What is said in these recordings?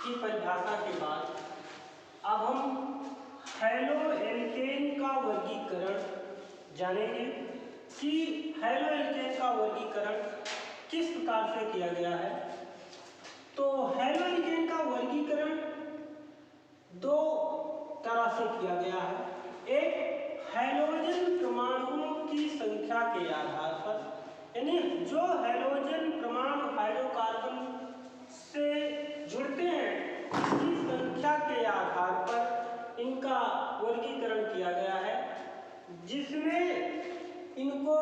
की परिभाषा के बाद अब हम हैलो एल्केन का वर्गीकरण जानेंगे कि हैलो एल्केन का वर्गीकरण किस प्रकार से किया गया है। तो हैलो एल्केन का वर्गीकरण दो तरह से किया गया है। एक हैलोजन परमाणुओं की संख्या के आधार पर, यानी जो हैलोजन परमाणु हाइड्रोकार्बन से जुड़ते हैं इसकी संख्या के आधार पर इनका वर्गीकरण किया गया है, जिसमें इनको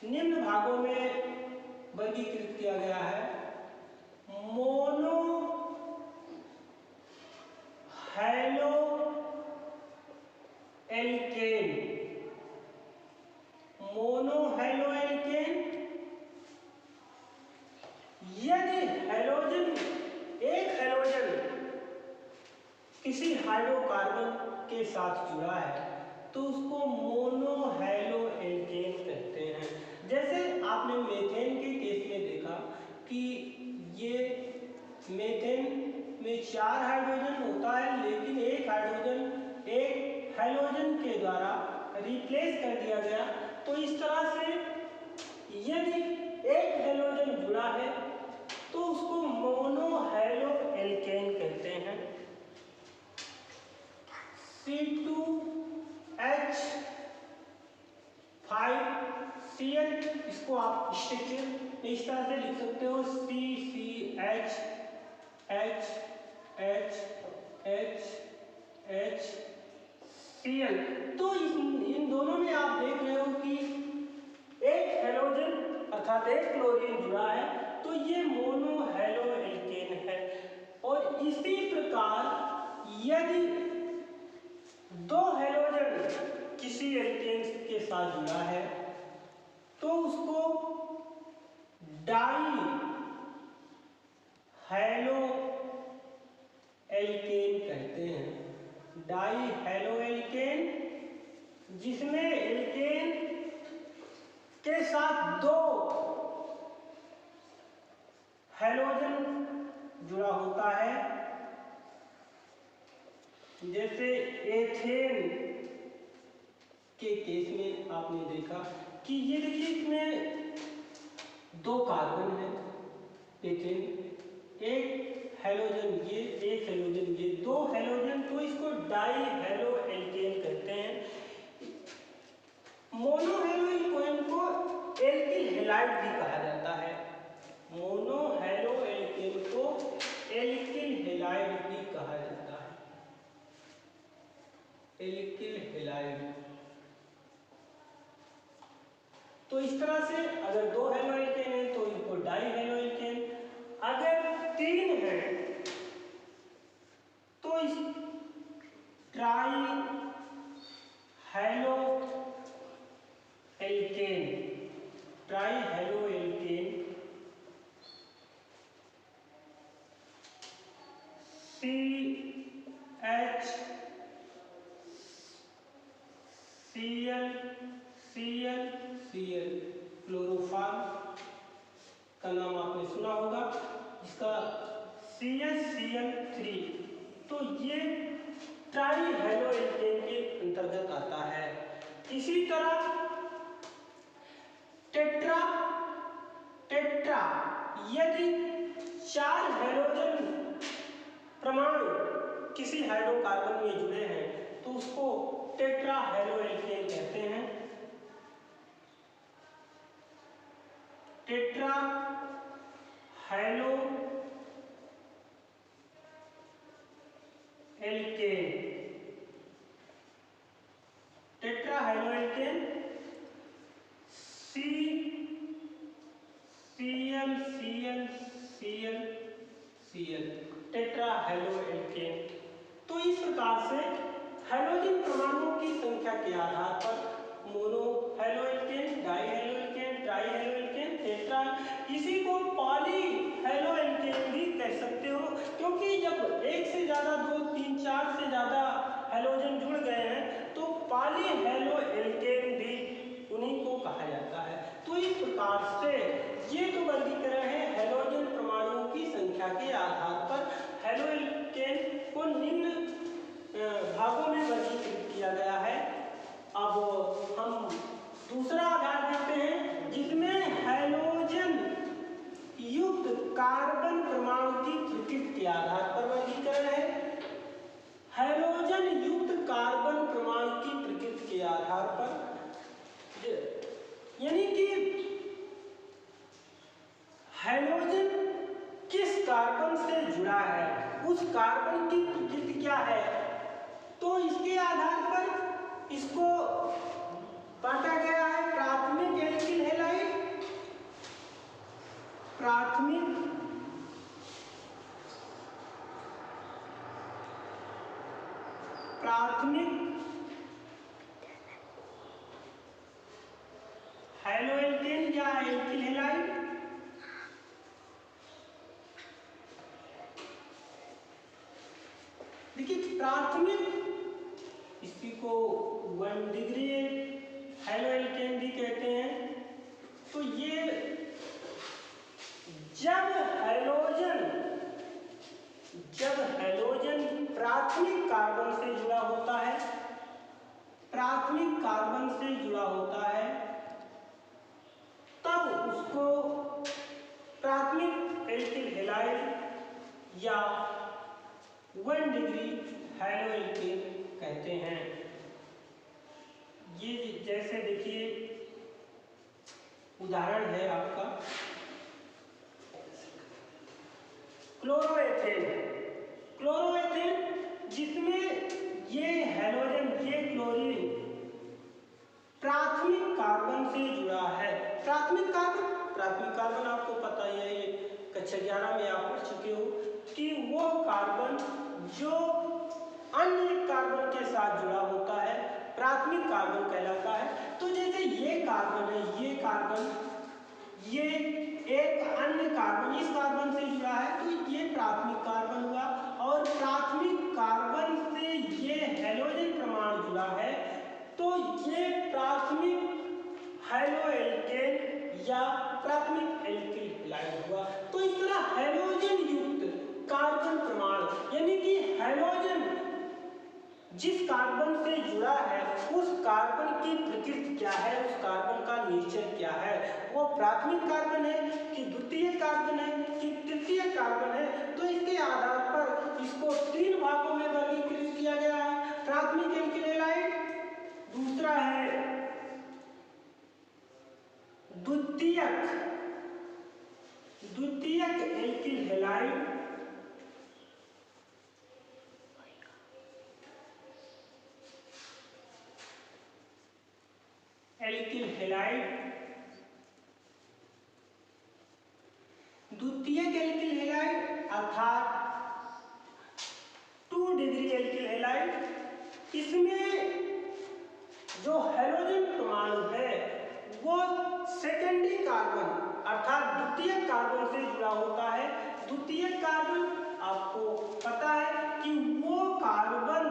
निम्न भागों में वर्गीकृत किया गया है। Mono halo alkane, mono halo alkane, यदि हैलोजन एक हैलोजन किसी हाइड्रोकार्बन के साथ जुड़ा है तो उसको मोनो हैलो एल्केन कहते हैं। जैसे आपने मीथेन के केस में देखा कि ये मीथेन में 4 हाइड्रोजन होता है, लेकिन एक हाइड्रोजन एक हैलोजन के द्वारा रिप्लेस कर दिया गया। तो इस तरह से यदि एक हैलोजन जुड़ा है तो उसको मोनो हैलो एल्केन कहते हैं। C2H5Cl, इसको आप इस तरह से लिख सकते हो CCHHHHCl। तो इन दोनों में आप देख रहे हो कि एक हैलोजन अर्थात एक क्लोरीन जुड़ा है, तो ये मोनो हैलो एल्केन है। और इसी प्रकार यदि दो हैलोजन किसी एल्केन के साथ जुड़ा है तो उसको डाई हैलो एल्केन कहते हैं। डाई हैलो एल्केन, जिसमें एल्केन के साथ दो हैलोजन जुड़ा होता है। जैसे एथेन के केस में आपने देखा कि ये देखिए इसमें 2 कार्बन है, एथेन, एक हैलोजन ये, एक हैलोजन ये, 2 हैलोजन, तो इसको डाई हैलो एल्केन कहते हैं। मोनो हैलो एल्केन को एल्किल हैलाइड भी कहा जाता है। मोनो हैलो एल्केन को एल्किल हैलाइड भी कहा जाता है। Alkyl halide. तो इस तरह से अगर 2 हैलो एल्केन है तो इनको डाई हैलो एल्केन, अगर 3 है तो इस tri halo alkane, tri halo alkane, CHClClCl, chloroform का नाम आपने सुना होगा, इसका CHCl3, तो ये ट्राई हैलो एल्केन के अंतर्गत आता है। इसी तरह टेट्रा, यदि 4 हैलोजन परमाणु किसी हाइड्रोकार्बन में जुड़े हैं तो उसको टेट्रा हैलो एल्केन कहते हैं। Tetra halo alkane, tetra halo alkane CClClClCl, tetra halo alkane. तो इस प्रकार से हैलोजन परमाणुओं की संख्या के आधार पर mono halo alkane, di halo alkane, tri halo alkane, tetra, इसी को पॉली हैलो एल्केन भी कह सकते हो, क्योंकि जब एक से ज्यादा, 2, 3, 4 से ज्यादा हैलोजन जुड़ गए हैं तो पॉली हैलो एल्केन भी उन्हीं को कहा जाता है। तो इस प्रकार से ये जो वर्गीकरण है हैलोजन परमाणुओं की संख्या के आधार पर हैलो एल्केन को निम्न भागों में वर्गीकृत किया गया है। अब हम दूसरा आधार देखते हैं जिसमें हैलोजन युक्त कार्बन परमाणु की प्रकृति के आधार पर वर्गीकरण है। हैलोजन युक्त कार्बन परमाणु की प्रकृति के आधार पर, यानी कि हैलोजन किस कार्बन से जुड़ा है, उस कार्बन की प्रकृति क्या है, तो इसके आधार पर इसको बांटा गया है। प्राथमिक एल्किल हैलाइड, प्राथमिक हैलो एल्केन या एल्किल हैलाइड, देखिए प्राथमिक, इसी को 1 डिग्री हैलो एल्केन भी कहते हैं। तो ये जब हैलोजन प्राथमिक कार्बन से जुड़ा होता है, प्राथमिक कार्बन से जुड़ा होता है, तब उसको प्राथमिक एल्किल हैलाइड या 1 डिग्री हैलो एल्केन कहते हैं। ये जैसे देखिए उदाहरण है आपका क्लोरोएथेन, जिसमें ये हैलोजन, ये क्लोरीन प्राथमिक कार्बन से जुड़ा है। प्राथमिक कार्बन आपको पता ही है, ये कक्षा 11 में आप पढ़ चुके हो कि वो कार्बन जो अन्य कार्बन के साथ जुड़ा होता है प्राथमिक कार्बन कहलाता है। तो जैसे ये कार्बन है, ये कार्बन, ये एक अन्य कार्बन इस कार्बन से जुड़ा है, तो ये प्राथमिक कार्बन हुआ। और प्राथमिक कार्बन से ये हैलोजन परमाणु जुड़ा है, तो ये प्राथमिक हैलो एल्केन या प्राथमिक एल्किल हैलाइड हुआ। तो इस तरह हैलोजन युक्त कार्बन परमाणु, यानी कि हैलोजन जिस कार्बन से जुड़ा है उस कार्बन की प्रकृति क्या है, उस कार्बन का नेचर क्या है, वो प्राथमिक कार्बन है कि द्वितीयक कार्बन है कि तृतीयक कार्बन है। तो इसके आधार पर इसको 3 भागों में वर्गीकृत किया गया है। प्राथमिक एल्किल हैलाइड, दूसरा है द्वितीयक एल्किल हैलाइड, द्वितीयक एल्किल हैलाइड अर्थात 2 डिग्री एल्किल हैलाइड। इसमें जो हैलोजन परमाणु है वो सेकेंडरी कार्बन अर्थात द्वितीयक कार्बन से जुड़ा होता है। द्वितीयक कार्बन आपको पता है कि वो कार्बन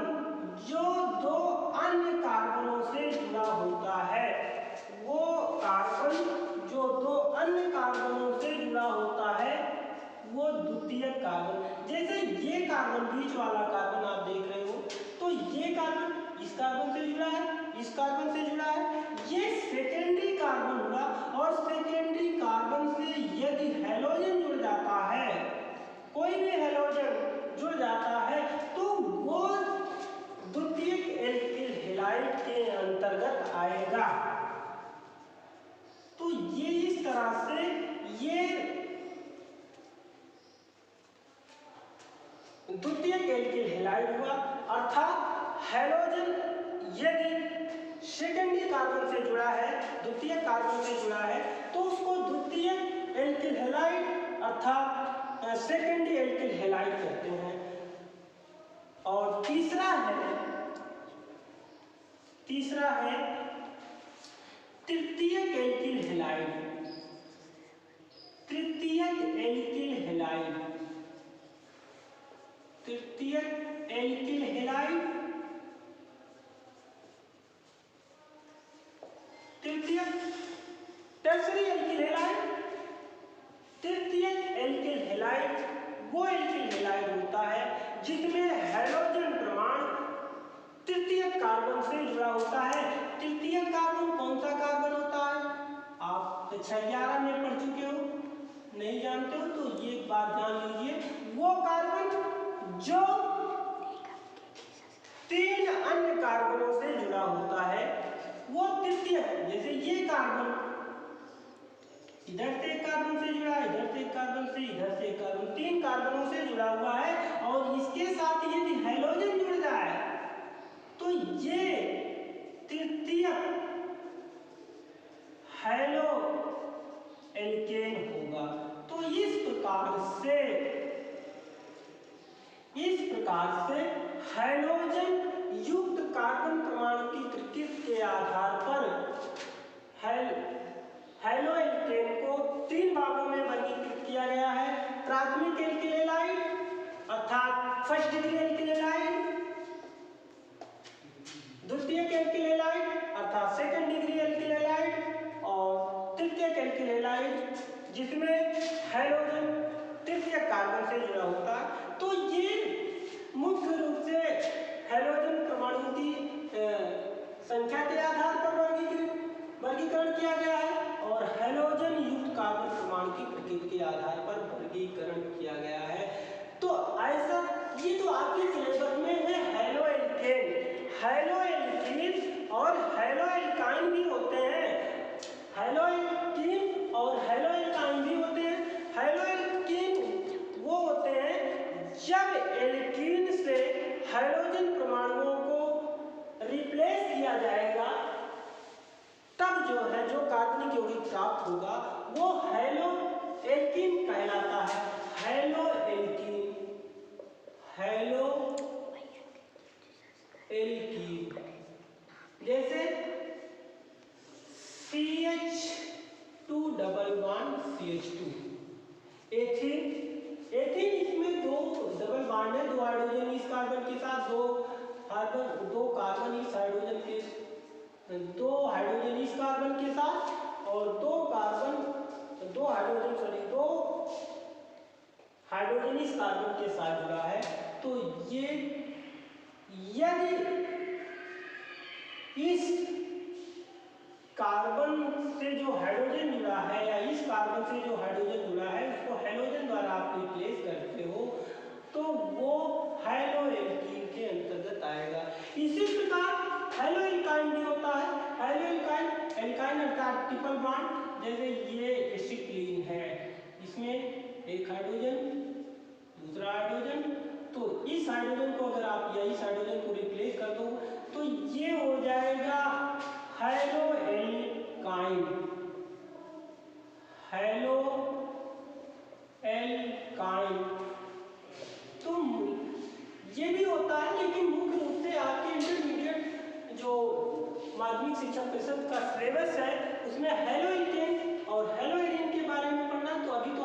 जो 2 अन्य कार्बनों से जुड़ा होता है, वो कार्बन जो 2 अन्य कार्बनों से जुड़ा होता है वो द्वितीयक कार्बन। जैसे ये कार्बन, बीच वाला कार्बन आप देख रहे हो, तो ये कार्बन इस कार्बन से जुड़ा है, इस कार्बन से जुड़ा है, ये सेकेंडरी कार्बन हुआ। और सेकेंडरी कार्बन से यदि हैलोजन जुड़ जाता है, कोई भी हैलोजन जुड़ जाता है, तो वो द्वितीयक एल्किल हैलाइड के अंतर्गत आएगा। तो ये इस तरह से ये द्वितीयक एल्किल हैलाइड हुआ। अर्थात हैलोजन यदि सेकेंडरी कार्बन से जुड़ा है, द्वितीयक कार्बन से जुड़ा है, तो उसको द्वितीयक एल्किल हैलाइड अर्थात सेकेंडरी एल्किल हैलाइड कहते हैं। और तीसरा है तृतीयक एल्किल हैलाइड, तृतीयक एल्किल हैलाइड, तृतीयक एल्किल हैलाइड, तृतीयक टर्सरी एल्किल हैलाइड, तृतीयक एल्किल हैलाइड वो कार्बन से जुड़ा होता है। तृतीय कार्बन कौन सा कार्बन होता है? आप कक्षा 11 में पढ़ चुके हो, नहीं जानते हो तो ये बात जान लीजिए, वो कार्बन जो 3 अन्य कार्बनों से जुड़ा होता है वो तृतीय है। जैसे ये कार्बन इधर से एक कार्बन से जुड़ा है, इधर से एक कार्बन से, इधर से एक कार्बन, 3 कार्बनों से जुड़ा हुआ है और इसके साथ यदि हाइड्रोजन जुड़ जाए तो ये तृतीय हैलो एल्केन होगा। तो इस प्रकार से हाइड्रोजन युक्त कार्बन परमाणु की प्रकृति के आधार पर हैलो एल्केन को 3 भागों में वर्गीकृत किया गया है। प्राथमिक एल्केनोलाइड अर्थात फर्स्ट डिग्री एल्केनोलाइड, द्वितीयक एल्केनोलाइड अर्थात सेकंड डिग्री एल्केनोलाइड और तृतीयक एल्केनोलाइड जिसमें हाइड्रोजन तृतीय कार्बन से जुड़ा होता है। तो ये मुख्य रूप से हाइड्रोजन परमाणु की संख्या के आधार पर वर्गीकरण किया गया है और हैलोजन युक्त कार्बन परमाणु की प्रकृति के आधार पर वर्गीकरण किया गया है। तो ऐसा ये तो आपके सिलेबस में है हैलो एल्केन और हैलो एल्काइन भी होते हैं। हैलो एल्केन और हैलो एल्काइन भी होते हैं। हैलो एल्केन वो होते हैं जब एल्कीन से हाइड्रोजन परमाणुओं को रिप्लेस किया जाएगा तब जो है जो कार्बनिक यौगिक प्राप्त होगा वो हैलो एल्कीन कहलाता है। हैलो एल्कीन जैसे CH2 double bond CH2, ethene इसमें 2 डबल बॉन्ड है, 2 हाइड्रोजन इस कार्बन के साथ, 2 कार्बन इस हाइड्रोजन के, 2 हाइड्रोजन इस कार्बन के साथ और 2 हाइड्रोजन इस कार्बन के साथ जुड़ा है। तो ये यदि इस कार्बन से जो हाइड्रोजन जुड़ा है या इस कार्बन से जो हाइड्रोजन जुड़ा है उसको हैलोजन द्वारा आप रिप्लेस करते हो तो वो हैलो एल्कीन के अंतर्गत आएगा। इसी प्रकार हैलो एल्काइन भी होता है। हैलो एल्काइन अर्थात ट्रिपल बॉन्ड, जैसे ये एसिटिलीन है, इसमें एक हाइड्रोजन दूसरा हाइड्रोजन, तो इस हाइड्रोजन को अगर आप या इस हाइड्रोजन को रिप्लेस कर दो तो ये हो जाएगा हैलो एल्काइन। तो ये भी होता है लेकिन मुख्य रूप से आपके इंटरमीडिएट जो माध्यमिक शिक्षा परिषद का सिलेबस है उसमें हैलो एल्केन और हैलो एरीन के बारे में पढ़ना, तो अभी तो